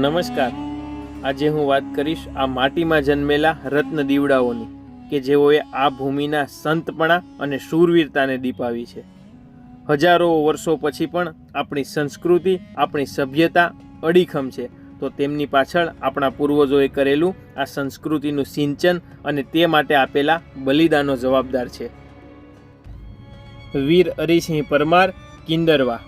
નમસ્કાર। આજે હું વાત કરીશ આ માટીમાં જન્મેલા રત્ન દીવડાઓની કે જેઓએ આ ભૂમિના સંતપણા અને શૂરવીરતાને દીપાવી છે। હજારો વર્ષો પછી પણ આપણી સંસ્કૃતિ, આપણી સભ્યતા અડીખમ છે, તો તેમની પાછળ આપણા પૂર્વજોએ કરેલું આ સંસ્કૃતિનું સિંચન અને તે માટે આપેલા બલિદાનો જવાબદાર છે। વીર હરિસિંહ પરમાર, કિંદરવા।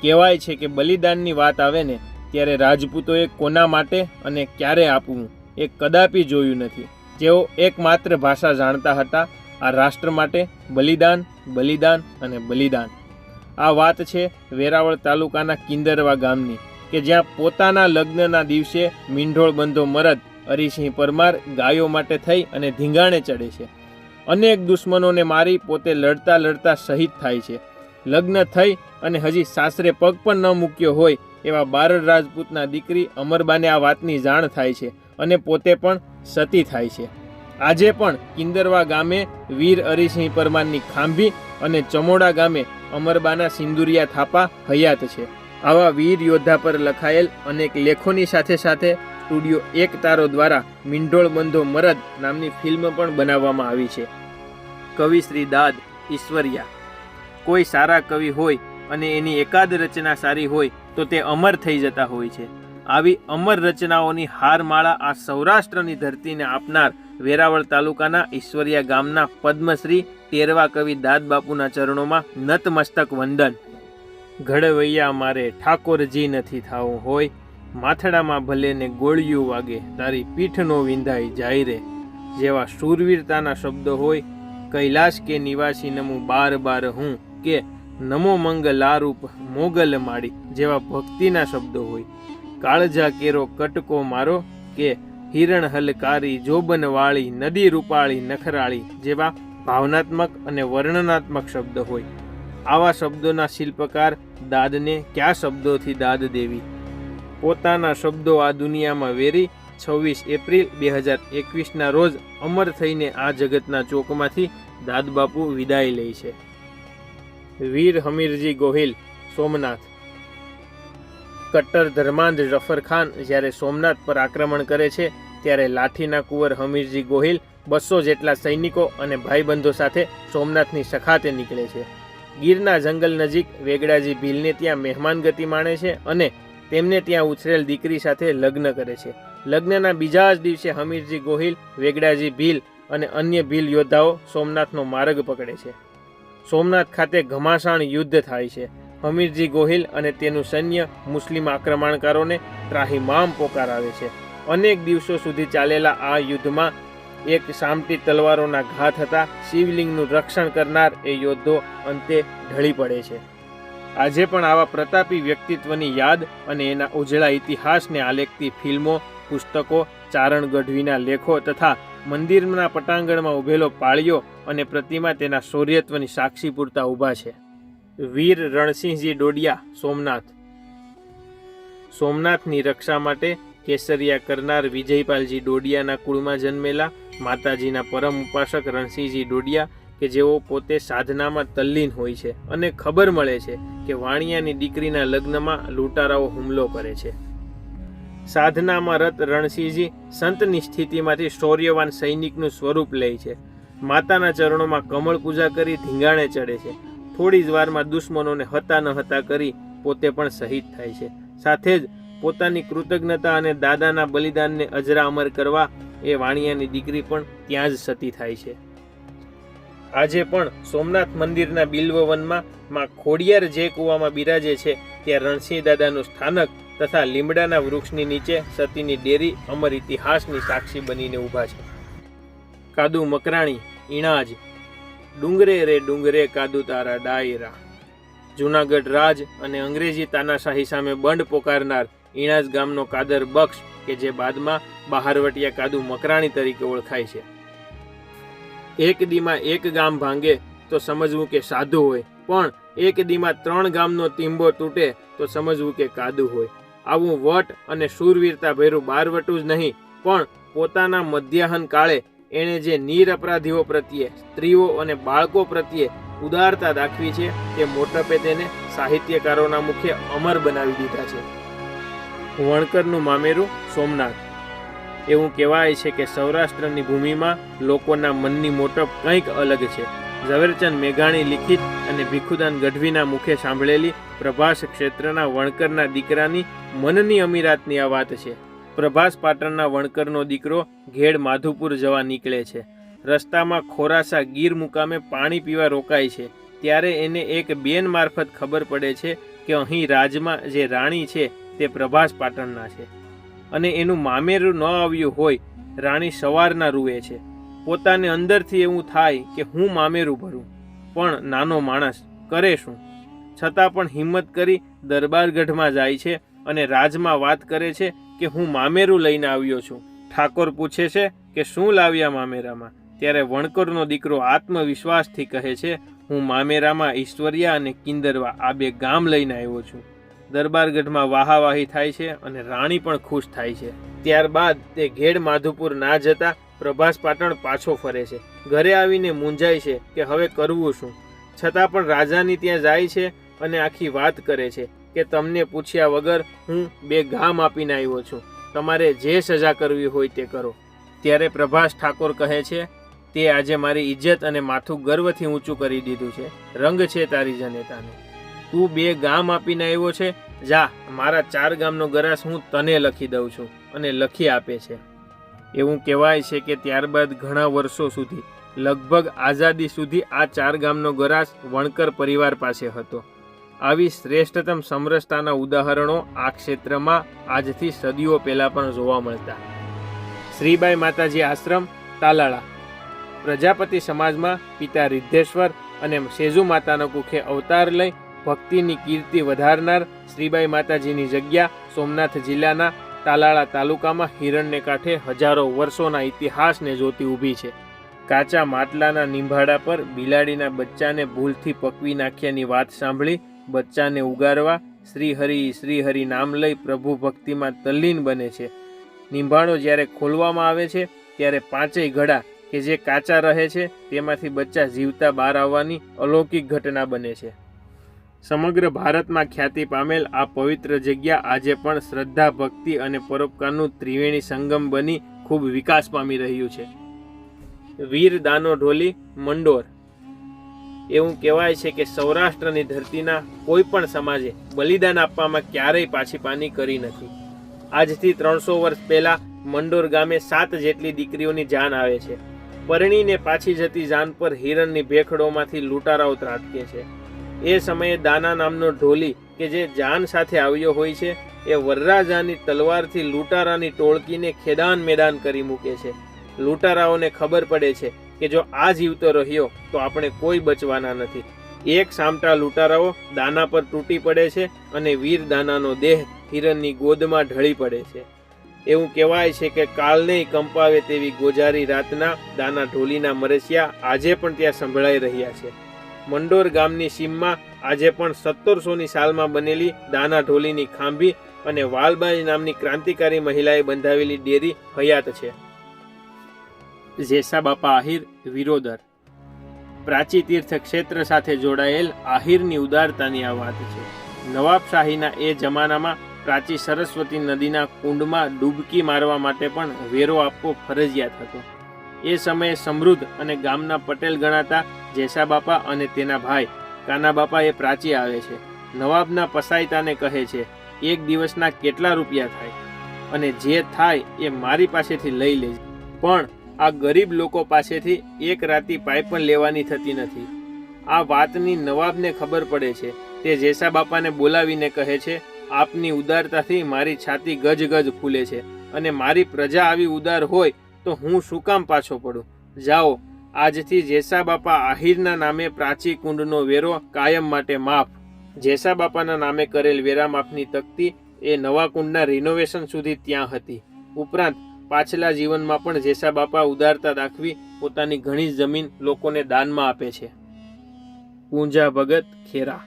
કહેવાય છે કે બલિદાનની વાત આવે ને ત્યારે રાજપૂતોએ કોના માટે અને ક્યારે આપવું એ કદાપી જોયું નથી। જેઓ એકમાત્ર ભાષા જાણતા હતા આ રાષ્ટ્ર માટે બલિદાન, બલિદાન અને બલિદાન। આ વાત છે વેરાવળ તાલુકાના કિંદરવા ગામની કે જ્યાં પોતાના લગ્નના દિવસે મીંઢોળ બંધો મરદ હરિસિંહ પરમાર ગાયો માટે થઈ અને ધીંગાણે ચડે છે। અનેક દુશ્મનોને મારી પોતે લડતા લડતા શહીદ થાય છે। લગ્ન થઈ અને હજી સાસરે પગ પણ ન મૂક્યો હોય એવા બારડ રાજપૂતના દીકરી અમરબાને આ વાતની જાણ થાય છે અને પોતે પણ સતી થાય છે। આજે પણ કિંદરવા ગામે વીર હરિસિંહ પરમારની ખાંભી અને ચમોડા ગામે અમરબાના સિંદુરિયા થાપા હયાત છે। આવા વીર યોદ્ધા પર લખાયેલ અનેક લેખોની સાથે સાથે સ્ટુડિયો એક તારો દ્વારા મીંઢોળ બંધો મરદ નામની ફિલ્મ પણ બનાવવામાં આવી છે। કવિ શ્રી દાદ ઈશ્વરિયા। કોઈ સારા કવિ હોય અને એની એકાદ રચના સારી હોય તો તે અમર થઈ જતા હોય છે। આવી અમર રચનાઓની હારમાળા આ સૌરાષ્ટ્રની ધરતીને આપનાર વેરાવળ તાલુકાના ઈશ્વરિયા ગામના પદ્મશ્રી ટેરવા કવિ દાદ બાપુના ચરણોમાં નતમસ્તક વંદન। ઘડવૈયા મારે ઠાકોરજી નથી થાવું હોય, માથડામાં ભલે ને ગોળિયું વાગે, તારી પીઠનો વિંધાઈ જાય રે। જેવા શૂરવીરતાના શબ્દો હોય, કૈલાશ કે નિવાસી નમું બાર બાર હું, કે નમો મંગલારૂપ મોગલ માડી જેવા ભક્તિના શબ્દો હોય, કાળજા કેરો કટકો મારો, કે હિરણ હલકારી જોબનવાળી નદી રૂપાળી નખરાળી જેવા ભાવનાત્મક અને વર્ણનાત્મક શબ્દ હોય। આવા શબ્દોના શિલ્પકાર દાદને કયા શબ્દોથી દાદ દેવી। પોતાના શબ્દો આ દુનિયામાં વેરી 26 એપ્રિલ 2021ના રોજ અમર થઈને આ જગતના ચોકમાંથી દાદ બાપુ વિદાય લે છે। વીર હમીરજી ગોહિલ, સોમનાથ। કટ્ટર ધર્માંધ જફર ખાન જ્યારે સોમનાથ પર આક્રમણ કરે છે ત્યારે લાઠીના કુંવર હમીરજી ગોહિલ 200 જેટલા સૈનિકો અને ભાઈબંધો સાથે સોમનાથની સખાતે નીકળે છે। ગીરના જંગલ નજીક વેગડાજી ભીલને ત્યાં મહેમાનગતિ માણે છે અને તેમને ત્યાં ઉછરેલ દીકરી સાથે લગ્ન કરે છે। લગ્નના બીજા જ દિવસે હમીરજી ગોહિલ, વેગડાજી ભીલ અને અન્ય ભીલ યોદ્ધાઓ સોમનાથનો માર્ગ પકડે છે। સોમનાથ ખાતે ઘમાસાણ યુદ્ધ થાય છે। હમીરજી ગોહિલ અને તેનું સૈન્ય મુસ્લિમ આક્રમણકારોને ત્રાહિમામ પોકારાવે છે। અનેક દિવસો સુધી ચાલેલા આ યુદ્ધમાં એક સામટી તલવારોના ઘા થતા શિવલિંગનું રક્ષણ કરનાર એ યોદ્ધો અંતે ઢળી પડે છે। આજે પણ આવા પ્રતાપી વ્યક્તિત્વની યાદ અને એના ઉજળા ઇતિહાસને આલેખતી ફિલ્મો, પુસ્તકો, ચારણ ગઢવીના લેખો તથા મંદિરના પટાંગણમાં ઉભેલો પાળિયો અને પ્રતિમા તેના શૌર્યત્વની સાક્ષી પૂરતા ઊભા છે। વીર રણસિંહજી ડોડિયા, સોમનાથ। સોમનાથની રક્ષા માટે કેસરિયા કરનાર વિજયપાલજી ડોડિયાના કુળમાં જન્મેલા માતાજીના પરમ ઉપાસક રણસિંહજી ડોડિયા કે જેઓ પોતે સાધનામાં તલ્લીન હોય છે અને ખબર મળે છે કે વાણિયાની દીકરીના લગ્નમાં લૂંટારાઓ હુમલો કરે છે। સાધનામાં રત રણસિંહજી સંતની સ્થિતિમાંથી શૌર્યવાન સૈનિકનું સ્વરૂપ લે છે। માતાના ચરણોમાં કમળ પૂજા કરી ધીંગાણે ચડે છે। થોડી જ વારમાં દુશ્મનોને હતા ન હતા કરી પોતે પણ શહીદ થાય છે। સાથે જ પોતાની કૃતજ્ઞતા અને દાદાના બલિદાનને અજરા અમર કરવા એ વાણિયાની દીકરી પણ ત્યાં જ સતી થાય છે। આજે પણ સોમનાથ મંદિરના બિલ્વવનમાં માં ખોડિયાર જે કૂવામાં બિરાજે છે ત્યાં રણસિંહ દાદાનું સ્થાનક તથા લીમડાના વૃક્ષની નીચે સતીની ડેરી અમર ઇતિહાસની સાક્ષી બનીને ઊભા છે। કાદુ મકરાણી, ઈણાજ। ડુંગરે રે ડુંગરે કાદુ તારા ડાયરા। જૂનાગઢ રાજ અને અંગ્રેજી તાનાશાહી સામે બંડ પોકારનાર ઈણાજ ગામનો કાદર બક્ષ કે જે બાદમાં બહારવટિયા કાદુ મકરાણી તરીકે ઓળખાય છે। એક દીમાં એક ગામ ભાંગે તો સમજવું કે સાધુ હોય, પણ એક દીમાં 3 ગામનો તીંબો તૂટે તો સમજવું કે કાદુ હોય। આવું વટ અને શૂરવીરતા ભર્યું બારવટું જ નહીં, પણ પોતાના મધ્યાહન કાળે એણે જે નીર અપરાધીઓ પ્રત્યે, સ્ત્રીઓ અને બાળકો પ્રત્યે ઉદારતા દાખવી છે તે મોટપે તેને સાહિત્યકારોના મુખે અમર બનાવી દીધા છે। વણકરનું મામેરું સોમનાથ. એવું કહેવાય છે કે સૌરાષ્ટ્રની ભૂમિમાં લોકોના મનની મોટપ કંઈક અલગ છે. ઝવેરચંદ મેઘાણી લિખિત અને ભીખુદાન ગઢવીના મુખે સાંભળેલી પ્રભાસ ક્ષેત્રના વણકરના દીકરાની મનની અમીરાતની આ વાત છે. પ્રભાસ પાટણના વણકરનો દીકરો ઘેડ માધુપુર જવા નીકળે છે. રસ્તામાં ખોરાસા ગીર મુકામે પાણી પીવા રોકાય છે. ત્યારે એને એક બેન મારફત ખબર પડે છે કે અહીં રાજમાં જે રાણી છે તે પ્રભાસ પાટણના છે અને એનું મામેરું ન આવ્યું હોય. રાણી સવારના રૂએ છે. પોતાને અંદરથી એવું થાય કે હું મામેરું ભરું, પણ નાનો માણસ કરે શું? છતાં પણ હિંમત કરી દરબારગઢમાં જાય છે અને રાજમાં વાત કરે છે કે હું મામેરું લઈને આવ્યો છું. ઠાકોર પૂછે છે કે શું લાવ્યા મામેરામાં? ત્યારે વણકરનો દીકરો આત્મવિશ્વાસથી કહે છે, હું મામેરામાં ઈશ્વરિયા અને કિંદરવા આ 2 ગામ લઈને આવ્યો છું. દરબારગઢમાં વાહાવાહી થાય છે અને રાણી પણ ખુશ થાય છે. ત્યારબાદ તે ઘેડ માધુપુર ના જતા પ્રભાસ પાટણ પાછો ફરે છે. ઘરે આવીને મૂંઝાય છે કે હવે કરવું શું. છતાં પણ રાજાની ત્યાં જાય છે અને આખી વાત કરે છે કે તમને પૂછ્યા વગર હું 2 ગામ આપીને આવ્યો છું. તમારે જે સજા કરવી હોય તે કરો. ત્યારે પ્રભાસ ઠાકોર કહે છે, તે આજે મારી ઇજ્જત અને માથું ગર્વથી ઊંચું કરી દીધું છે. રંગ છે તારી જનેતાનો. તું 2 ગામ આપીને આવ્યો છે, જા મારા 4 ગામનો ગરાસ હું તને લખી દઉં છું. અને લખી આપે છે. એવું કહેવાય છે કે ત્યારબાદ ઘણા વર્ષો સુધી, લગભગ આઝાદી સુધી આ 4 ગામનો ગરાસ વણકર પરિવાર પાસે હતો. આવી શ્રેષ્ઠતમ સમરસતાના ઉદાહરણો આ ક્ષેત્રમાં આજથી સદીઓ પહેલા પણ જોવા મળતા. શ્રીબાઈ માતાજી આશ્રમ તાલાળા. પ્રજાપતિ સમાજમાં પિતા રિદ્ધેશ્વર અને સેજુ માતાના કુખે અવતાર લઈ ભક્તિની કીર્તિ વધારનાર શ્રીબાઈ માતાજીની જગ્યા સોમનાથ જિલ્લાના તાલાળા તાલુકામાં હિરણને કાંઠે હજારો વર્ષોના ઇતિહાસને જોતી ઊભી છે. કાચા માટલાના નિંભાડા પર બિલાડીના બચ્ચાને ભૂલથી પકવી નાખ્યાની વાત સાંભળી બચ્ચાને ઉગારવા શ્રીહરિ નામ લઈ પ્રભુ ભક્તિમાં તલ્લીન બને છે. નિંભાડો જ્યારે ખોલવામાં આવે છે ત્યારે 5 ઘડા કે જે કાચા રહે છે તેમાંથી બચ્ચા જીવતા બહાર આવવાની અલૌકિક ઘટના બને છે. સમગ્ર ભારતમાં ખ્યાતિ પામેલ આ પવિત્ર જગ્યા આજે પણ શ્રદ્ધા, ભક્તિ અને પરોપકારનું ત્રિવેણી સંગમ બની ખૂબ વિકાસ પામી રહ્યું છે. વીર દાનો ઢોલી મંડોર. એવું કહેવાય છે કે સૌરાષ્ટ્રની ધરતીના કોઈ પણ સમાજે બલિદાન આપવામાં ક્યારેય પાછીપાની કરી નથી. આજથી 300 વર્ષ પહેલા મંડોર ગામે 7 જેટલી દીકરીઓની જાન આવે છે. પરણીને પાછી જતી જાન પર હિરણની ભેખડોમાંથી લૂંટારાઓ ત્રાટકે છે. એ સમયે દાના નામનો ઢોલી કે જે જાન સાથે આવ્યો હોય છે એ વરરાજાની તલવારથી લૂંટારાની ટોળકીને ખેદાન મેદાન કરી મૂકે છે. લૂંટારાઓને ખબર પડે છે કે જો આ જીવતો રહ્યો તો આપણે કોઈ બચવાના નથી. એક સામટા લૂંટારાઓ દાના પર તૂટી પડે છે અને વીર દાનાનો દેહ હિરણની ગોદમાં ઢળી પડે છે. એવું કહેવાય છે કે કાળને કંપાવે તેવી ગોજારી રાતના દાના ઢોલીના મરસિયા આજે પણ ત્યાં સંભળાઈ રહ્યા છે. મંડોર ગામની સીમમાં આજે પણ 1700ની સાલમાં બનેલી દાના ઢોલીની ખાંભી અને વાલબાઈ નામની ક્રાંતિકારી મહિલાએ બંધાવેલી ડેરી હયાત છે. જેસાબાપા આહિર વિરોદર. પ્રાચી તીર્થ ક્ષેત્ર સાથે જોડાયેલ આહિરની ઉદારતાની આ વાત છે. નવાબશાહીના એ જમાનામાં પ્રાચી સરસ્વતી નદીના કુંડમાં ડૂબકી મારવા માટે પણ વેરો આપવો ફરજિયાત હતો. એ સમયે સમૃદ્ધ અને ગામના પટેલ ગણાતા જેસાબાપા અને તેના ભાઈ કાનાબાપા એ પ્રાચી આવે છે. નવાબના પસાયતાને કહે છે, 1 દિવસના કેટલા રૂપિયા થાય અને જે થાય એ મારી પાસેથી લઈ લેજે, પણ આ ગરીબ લોકો પાસેથી 1 રાતી પાઈ પણ લેવાની થતી નથી. આ વાતની નવાબને ખબર પડે છે. તે જેસાબાપાને બોલાવીને કહે છે, આપની ઉદારતાથી મારી છાતી ગજ ગજ ફૂલે છે અને મારી પ્રજા આવી ઉદાર હોય તો હું શું કામ પાછો પડું. જાઓ, આજથી જેસાબાપા આહિરના નામે પ્રાચી કુંડનો વેરો કાયમ માટે માફ. જેસાબાપાના નામે કરેલ વેરા માફની તકતી એ નવા કુંડના રિનોવેશન સુધી ત્યાં હતી. ઉપરાંત પાછલા જીવનમાં પણ જેસાબાપા ઉદારતા દાખવી પોતાની ઘણી જમીન લોકોને દાનમાં આપે છે. પૂંજા ભગત ખેરા.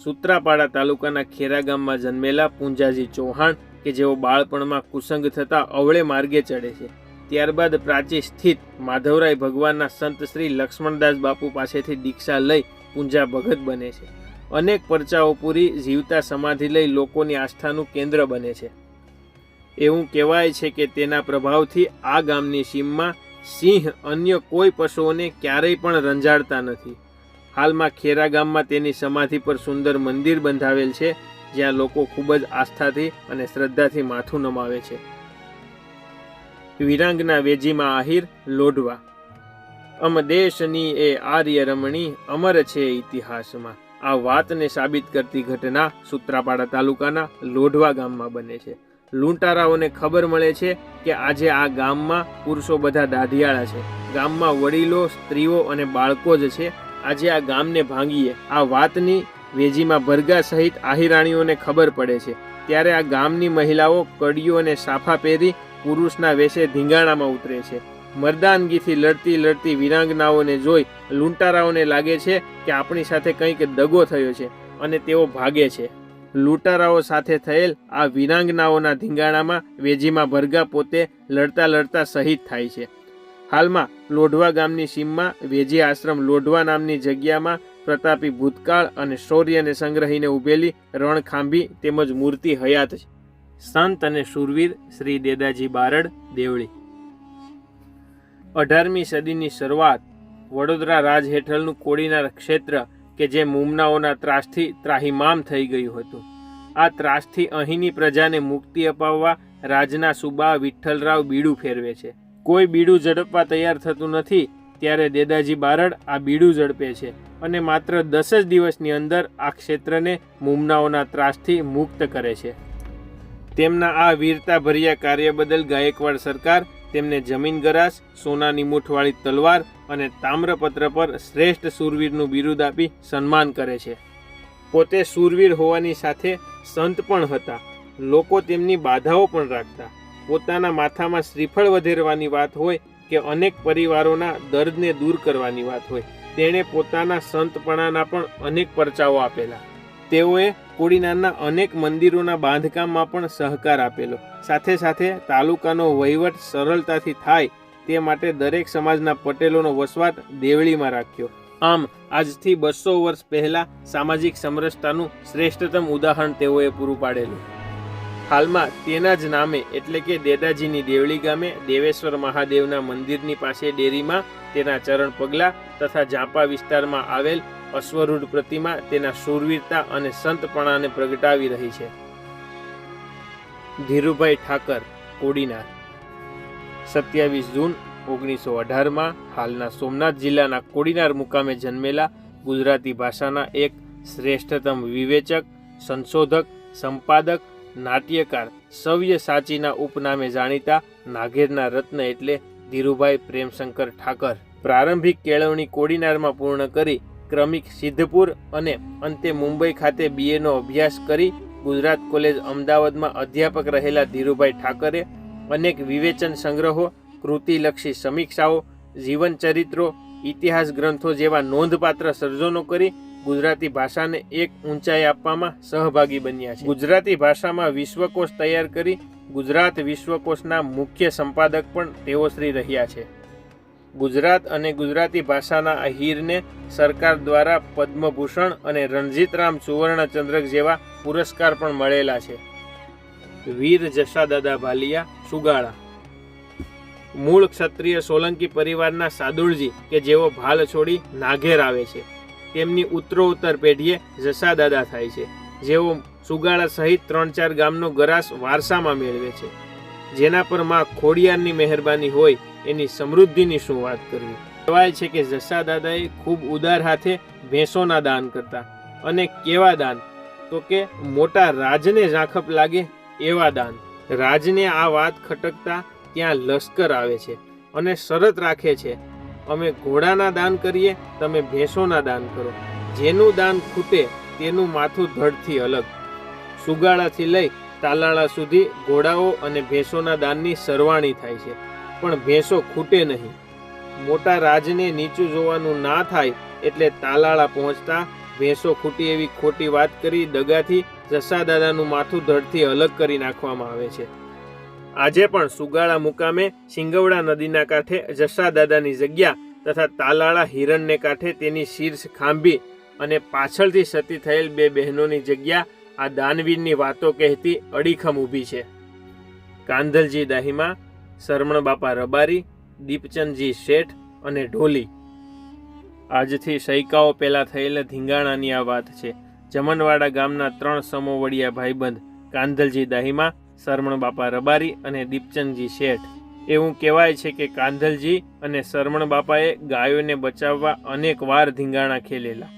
સૂત્રાપાડા તાલુકાના ખેરા ગામમાં જન્મેલા પૂંજાજી ચૌહાણ કે જેઓ બાળપણમાં કુસંગ થતા અવળે માર્ગે ચડે છે. ત્યારબાદ પ્રાચી સ્થિત માધવરાય ભગવાનના સંત શ્રી લક્ષ્મણદાસ બાપુ પાસેથી દીક્ષા લઈ પૂંજા ભગત બને છે. અનેક પરચાઓ પૂરી જીવતા સમાધિ લઈ લોકોની આસ્થાનું કેન્દ્ર બને છે. એવું કહેવાય છે કે તેના પ્રભાવથી આ ગામની સીમમાં સિંહ અન્ય કોઈ પશુઓને ક્યારેય પણ રંજાડતા નથી. હાલમાં ખેરા ગામમાં તેની સમાધિ પર સુંદર મંદિર બંધાવેલ છે, જ્યાં લોકો ખૂબ જ આસ્થાથી અને શ્રદ્ધાથી માથું નમાવે છે. વિરાંગના વેજીમાં આહિર લોઢવા. અમદેશની એ આર્ય રમણી અમર છે ઇતિહાસમાં. આ વાતને સાબિત કરતી ઘટના સૂત્રાપાડા તાલુકાના લોઢવા ગામમાં બને છે. લૂંટારાઓને ખબર મળે છે કે આજે આ ગામમાં પુરુષો બધા દાઢિયાળા છે. ગામમાં વડીલો, સ્ત્રીઓ અને બાળકો જ છે. આજે આ ગામને ભાંગીએ. આ વાતની વેજીમાં ભરગા સહિત આહિરાણીઓને ખબર પડે છે. ત્યારે આ ગામની મહિલાઓ કડીઓ અને સાફા પહેરી પુરુષના વેશે ધીંગાણામાં ઉતરે છે. મર્દાનગીથી લડતી લડતી વિરાંગનાઓને જોઈ લૂંટારાઓને લાગે છે કે આપણી સાથે કંઈક દગો થયો છે અને તેઓ ભાગે છે. લૂંટારાઓ સાથે થયેલ આ વિરાંગનાઓના ધીંગાણામાં વેજીમાં ભરગા પોતે લડતા લડતા શહીદ થાય છે. હાલમાં લોઢવા ગામની સીમમાં વેજી આશ્રમ લોઢવા નામની જગ્યામાં પ્રતાપી ભૂતકાળ અને શૌર્યને સંગ્રહીને ઉભેલી રણખાંભી તેમજ મૂર્તિ હયાત છે. સંત અને શૂરવીર શ્રી દેદાજી બારડ દેવળી. 18મી સદીની શરૂઆત વડોદરા રાજ હેઠળનું કોડીનાર ક્ષેત્ર કે જે મુમનાઓના ત્રાસથી ત્રાહિમામ થઈ ગયું હતું. આ ત્રાસથી અહીંની પ્રજાને મુક્તિ અપાવવા રાજના સુબા વિઠ્ઠલરાવ બીડું ફેરવે છે. કોઈ બીડું ઝડપવા તૈયાર થતું નથી ત્યારે દેદાજી બારડ આ બીડું ઝડપે છે અને માત્ર 10 જ દિવસની અંદર આ ક્ષેત્રને મુમનાઓના ત્રાસથી મુક્ત કરે છે. તેમના આ વીરતા ભર્યા કાર્ય બદલ ગાયકવાડ સરકાર તેમને જમીન ગરાસ, સોનાની મૂઠવાળી તલવાર અને તામ્રપત્ર પર શ્રેષ્ઠ શૂરવીરનું બિરુદ આપી સન્માન કરે છે. પોતે શૂરવીર હોવાની સાથે સંત પણ હતા. લોકો તેમની બાધાઓ પણ રાખતા. પોતાના માથામાં શ્રીફળ વધેરવાની વાત હોય કે અનેક પરિવારોના દર્દને દૂર કરવાની વાત હોય, તેણે પોતાના સંતપણાના પણ અનેક પરચાઓ આપેલા. તેઓએ કોડીનારના અનેક મંદિરોના બાંધકામમાં પણ સહકાર આપેલો. સાથે સાથે તાલુકાનો વહીવટ સરળતાથી થાય તે માટે દરેક સમાજના પટેલોનો વસવાટ દેવળીમાં રાખ્યો. આમ આજથી 200 વર્ષ પહેલા સામાજિક સમરસતાનું શ્રેષ્ઠતમ ઉદાહરણ તેઓએ પૂરું પાડેલું. હાલમાં તેના જ નામે એટલે કે દેદાજીની દેવળી ગામે દેવેશ્વર મહાદેવના મંદિરની પાસે ડેરીમાં તેના ચરણ પગલા તથા ઝાંપા વિસ્તારમાં આવેલ અશ્વરૂઢ પ્રતિમા તેના શૂરવીરતા અને સંતપણાને પ્રગટાવી રહી છે. ધીરુભાઈ ઠાકર કોડીનાર. 27 જૂન 1918માં હાલના સોમનાથ જિલ્લાના કોડીનાર મુકામે જન્મેલા ગુજરાતી ભાષાના એક શ્રેષ્ઠતમ વિવેચક, સંશોધક, સંપાદક, નાટ્યકાર, સવ્યસાચીના ઉપનામે જાણીતા નાઘેરના રત્ન એટલે ધીરુભાઈ પ્રેમશંકર ઠાકર. પ્રારંભિક કેળવણી કોડીનારમાં પૂર્ણ કરી ક્રમિક સિદ્ધપુર અને અંતે મુંબઈ ખાતે BA નો અભ્યાસ કરી ગુજરાત કોલેજ અમદાવાદમાં અધ્યાપક રહેલા ધીરુભાઈ ઠાકરે અનેક વિવેચન સંગ્રહો, કૃતિલક્ષી સમીક્ષાઓ, જીવન ચરિત્રો, ઇતિહાસ ગ્રંથો જેવા નોંધપાત્ર સર્જનો કરી ગુજરાતી ભાષાને એક ઊંચાઈ આપવામાં સહભાગી બન્યા છે. ગુજરાતી ભાષામાં વિશ્વકોશ તૈયાર કરી ગુજરાત વિશ્વકોશના મુખ્ય સંપાદક પણ તેઓ શ્રી રહ્યા છે. ગુજરાત અને ગુજરાતી ભાષાના આ હીરને સરકાર દ્વારા પદ્મભૂષણ અને રણજીતરામ સુવર્ણચંદ્રક જેવા પુરસ્કાર પણ મળેલા છે. વીર જશાદાદા ભાલિયા સુગાળા. મૂળ ક્ષત્રિય સોલંકી પરિવારના સાદુળજી કે જેઓ ભાલ છોડી નાઘેર આવે છે, તેમની ઉત્તરોત્તર પેઢીએ જશાદાદા થાય છે, જેઓ સુગાળા સહિત 3-4 ગામનો ગરાસ વારસામાં મેળવે છે. જેના પર માં ખોડિયારની મહેરબાની હોય એની સમૃદ્ધિની શું વાત કરવી. કહેવાય છે કે જશાદાદાએ ખૂબ ઉદાર હાથે ભેંસોના દાન કરતા. અને કેવા દાન? તો કે મોટા રાજને ઝાંખપ લાગે એવા દાન. રાજને આ વાત ખટકતા ત્યાં લશ્કર આવે છે અને શરત રાખે છે, અમે ઘોડાના દાન કરીએ, તમે ભેંસોના દાન કરો. જેનું દાન ખૂટે તેનું માથું ધડથી અલગ. સુગાળાથી લઈ તાલાળા સુધી ઘોડાઓ અને ભેંસોના દાનની સરવાણી થાય છે, પણ ભેંસો ખૂટે નહીં. મોટા રાજને નીચું જોવાનું ના થાય એટલે તાલાળા પહોંચતા ભેંસો ખૂટી એવી ખોટી વાત કરી દગાથી જશાદાદાનું માથું ધડથી અલગ કરી નાખવામાં આવે છે. આજે પણ સુગાળા મુકામે સિંગવડા નદીના કાંઠે જશાદાદાની જગ્યા તથા તાલાળા હિરણને કાંઠે તેની શીર્ષ ખાંભી અને પાછળથી સતી થયેલ 2 બહેનોની જગ્યા આ દાનવીરની વાતો કહેતી અડીખમ ઊભી છે. કાંધલજી દાહીમા, શરમણ બાપા રબારી, દીપચંદજી શેઠ અને ઢોલી. આજથી સૈકાઓ પહેલાં થયેલા ધીંગાણાની આ વાત છે. જમનવાડા ગામના 3 સમોવડિયા ભાઈબંધ કાંધલજી દાહીમા, શરમણ બાપા રબારી અને દીપચંદજી શેઠ. એવું કહેવાય છે કે કાંધલજી અને શરમણ બાપાએ ગાયોને બચાવવા અનેક વાર ધીંગાણા ખેલેલા.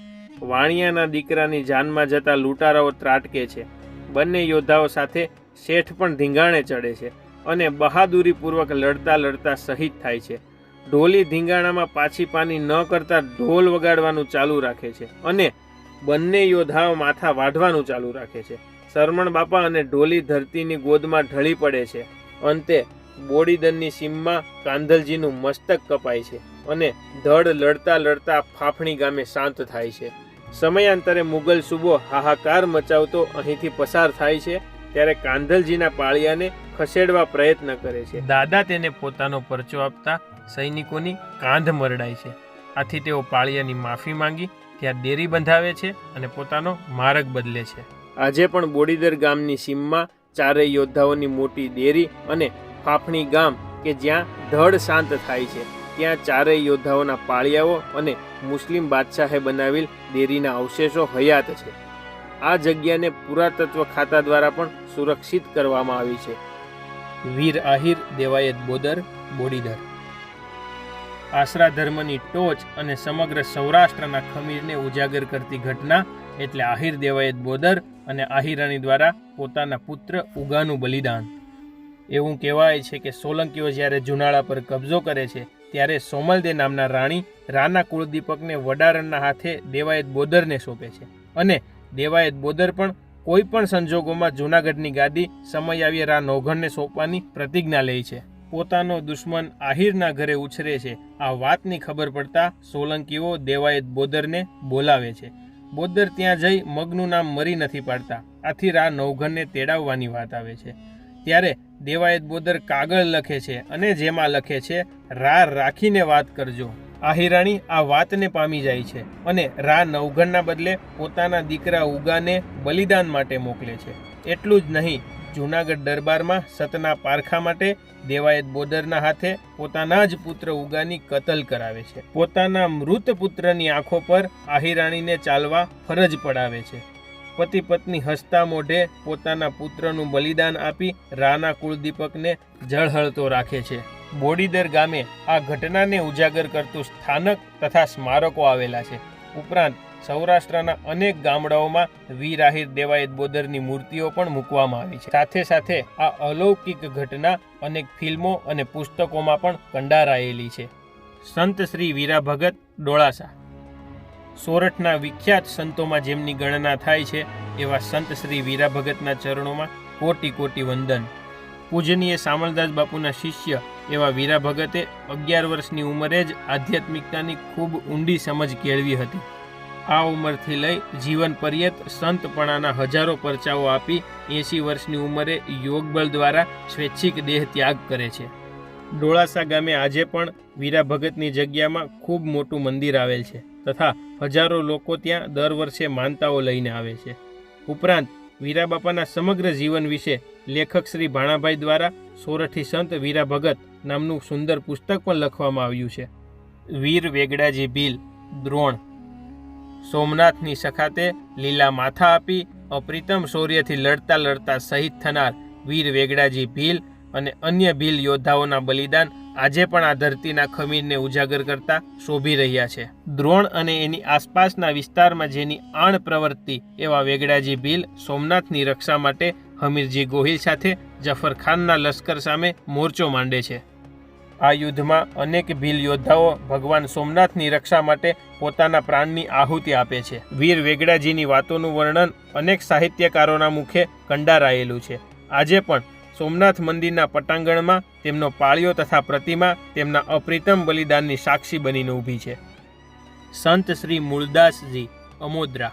વાણિયાના દીકરાની જાનમાં જતા લૂંટારાઓ ત્રાટકે છે. બંને યોદ્ધાઓ સાથે શેઠ પણ ધીંગાણે ચડે છે અને બહાદુરીપૂર્વક લડતા લડતા શહીદ થાય છે. ઢોલી ધીંગાણામાં પાછી પાની ન કરતા ઢોલ વગાડવાનું ચાલુ રાખે છે અને બંને યોદ્ધાઓ માથા વાઢવાનું ચાલુ રાખે છે. શરમણ બાપા અને ઢોલી ધરતીની ગોદમાં ઢળી પડે છે. અંતે બોડીદરની સીમમાં કાંધલજીનું મસ્તક કપાય છે અને ધડ લડતા લડતા ફાફણી ગામે શાંત થાય છે. સમયાંતરે મુગલ સૂબો હાહાકાર મચાવતો અહીંથી પસાર થાય છે ત્યારે કાંધલજીના પાળિયાને ખસેડવા પ્રયત્ન કરે છે. દાદા તેને પોતાનો પરચો આપતા સૈનિકોની કાંધ મરડાય છે. આથી તેઓ પાળિયાની માફી માંગી ત્યાં દેરી બંધાવે છે અને પોતાનો માર્ગ બદલે છે. આજે પણ બોડીદર ગામની સીમમાં 4 યોદ્ધાઓની મોટી દેરી અને ફાફણી ગામ કે જ્યાં ધડ શાંત થાય છે ત્યાં 4 યોદ્ધાઓના પાળિયાઓ અને મુસ્લિમ બાદશાહે બનાવેલ દેરીના અવશેષો હયાત છે. આ જગ્યાને પુરાતત્વ ખાતા દ્વારા પણ સુરક્ષિત કરવામાં આવી છે. વીર આહિર દેવાયત બોદર, બોડીદર. આશરા ધર્મની ટોચ અને સમગ્ર સૌરાષ્ટ્રના ખમીરને ઉજાગર કરતી ઘટના એટલે આહિર દેવાયત બોદર અને આહિરાણી દ્વારા પોતાના પુત્ર ઉગાનું બલિદાન. એવું કહેવાય છે કે સોલંકીઓ જ્યારે જુનાળા પર કબજો કરે છે ત્યારે સોમલદે નામના રાણી રાના કુળદીપકને વડારણના હાથે દેવાયત બોદરને સોંપે છે અને દેવાયત બોદર પણ કોઈ પણ સંજોગોમાં જૂનાગઢની ગાદી સમય આવ્યે રા નૌઘણને સોંપવાની પ્રતિજ્ઞા લે છે. પોતાનો દુશ્મન આહિરના ઘરે ઉછરે છે આ વાતની ખબર પડતા સોલંકીઓ દેવાયત બોદરને બોલાવે છે. બોદર ત્યાં જઈ મગનું નામ મરી નથી પાડતા. આથી રા નૌઘણને તેડાવવાની વાત આવે છે. ત્યારે દેવાયત બોદર કાગળ લખે છે અને જેમાં લખે છે રા રાખીને વાત કરજો. આહિરાણી આ વાતને પામી જાય છે અને રા નવઘણના બદલે પોતાના દીકરા ઉગાને બલિદાન માટે મોકલે છે. એટલું જ નહીં, જૂનાગઢ દરબારમાં સતના પારખા માટે દેવાયત બોદરના હાથે પોતાના જ પુત્ર ઉગાની કતલ કરાવે છે. પોતાના મૃત પુત્રની આંખો પર આહિરાણીને ચાલવા ફરજ પડાવે છે. પતિ પત્ની હસતા મોઢે પોતાના પુત્રનું બલિદાન આપી રાના કુળદીપકને ઝળહળતો રાખે છે. બોડીદર ગામે આ ઘટનાને ઉજાગર કરતું સ્થાનક તથા સ્મારકો આવેલા છે. ઉપરાંત સૌરાષ્ટ્રના અનેક ગામડાઓમાં વીર આહિર દેવાયત બોદરની મૂર્તિઓ પણ મૂકવામાં આવી છે. સાથે સાથે આ અલૌકિક ઘટના અનેક ફિલ્મો અને પુસ્તકોમાં પણ કંડારાયેલી છે. સંત શ્રી વીરા ભગત ડોળાસા. સોરઠના વિખ્યાત સંતોમાં જેમની ગણના થાય છે એવા સંત શ્રી વીરા ભગતના ચરણોમાં કોટી કોટી વંદન. પૂજનીય સામલદાસ બાપુના શિષ્ય એવા વીરા ભગતે 11 વર્ષની ઉંમરે જ આધ્યાત્મિકતાની ખૂબ ઊંડી સમજ કેળવી હતી. આ ઉંમરથી લઈ જીવન પર્યંત સંતપણાના હજારો પરચાઓ આપી 80 વર્ષની ઉંમરે યોગબળ દ્વારા સ્વૈચ્છિક દેહ ત્યાગ કરે છે. ડોળાસા ગામે આજે પણ વીરા ભગતની જગ્યામાં ખૂબ મોટું મંદિર આવેલ છે તથા હજારો લોકો ત્યાં દર વર્ષે માનતાઓ લઈને આવે છે. ઉપરાંત વીરા બાપાના સમગ્ર જીવન વિશે લેખક શ્રી ભાણાભાઈ દ્વારા સોરઠી સંત વીરા ભગત નામનું સુંદર પુસ્તક પણ લખવામાં આવ્યું છે. વીર વેગડાજી ભીલ, દ્રોણ. સોમનાથની સખાતે લીલા માથા આપી અપ્રિતમ શૌર્યથી લડતા લડતા શહીદ થનાર વીર વેગડાજી ભીલ અને અન્ય ભીલ યોદ્ધાઓના બલિદાન આજે પણ આ ધરતીના ખમીરને ઉજાગર કરતા શોભી રહ્યા છે. દ્રોણ અને એની આસપાસના વિસ્તારમાં જેની આણ પ્રવૃત્તિ એવા વેગડાજી ભીલ સોમનાથની રક્ષા માટે હમીરજી ગોહિલ સાથે જફર ખાનના લશ્કર સામે મોરચો માંડે છે. આ યુદ્ધમાં અનેક ભીલ યોદ્ધાઓ ભગવાન સોમનાથની રક્ષા માટે પોતાના પ્રાણની આહુતિ આપે છે. વીર વેગડાજીની વાતોનું વર્ણન અનેક સાહિત્યકારોના મુખે કંડારાયેલું છે. આજે પણ સોમનાથ મંદિરના પટાંગણમાં તેમનો પાળિયો તથા પ્રતિમા તેમના અપ્રિતમ બલિદાનની સાક્ષી બનીને ઊભી છે. સંત શ્રી મૂળદાસજી, અમોદરા.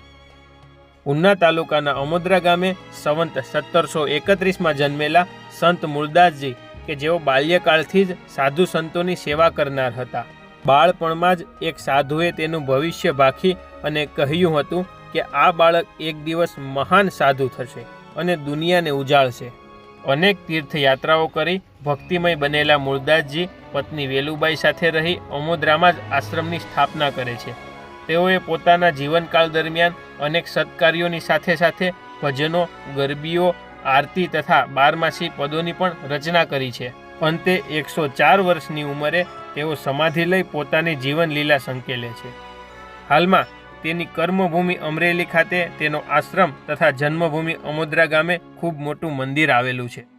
ઉના તાલુકાના અમોદરા ગામે સંવંત 1731માં જન્મેલા સંત મૂળદાસજી કે જેઓ બાલ્યકાળથી જ સાધુ સંતોની સેવા કરનાર હતા. બાળપણમાં જ એક સાધુએ તેનું ભવિષ્ય ભાખી અને કહ્યું હતું કે આ બાળક એક દિવસ મહાન સાધુ થશે અને દુનિયાને ઉજાળશે. અનેક તીર્થયાત્રાઓ કરી ભક્તિમય બનેલા મૂળદાસજી પત્ની વેલુબાઈ સાથે રહી અમોદરામાં જ આશ્રમની સ્થાપના કરે છે. તેઓએ પોતાના જીવનકાળ દરમિયાન અનેક સત્કાર્યોની સાથે સાથે ભજનો, ગરબીઓ, આરતી તથા બારમાસી પદોની પણ રચના કરી છે. અંતે 104 વર્ષની ઉંમરે તેઓ સમાધિ લઈ પોતાની જીવન લીલા સંકેલે છે. હાલમાં તેની કર્મભૂમિ અમરેલી ખાતે તેનો આશ્રમ તથા જન્મભૂમિ અમોદરા ગામે ખૂબ મોટું મંદિર આવેલું છે.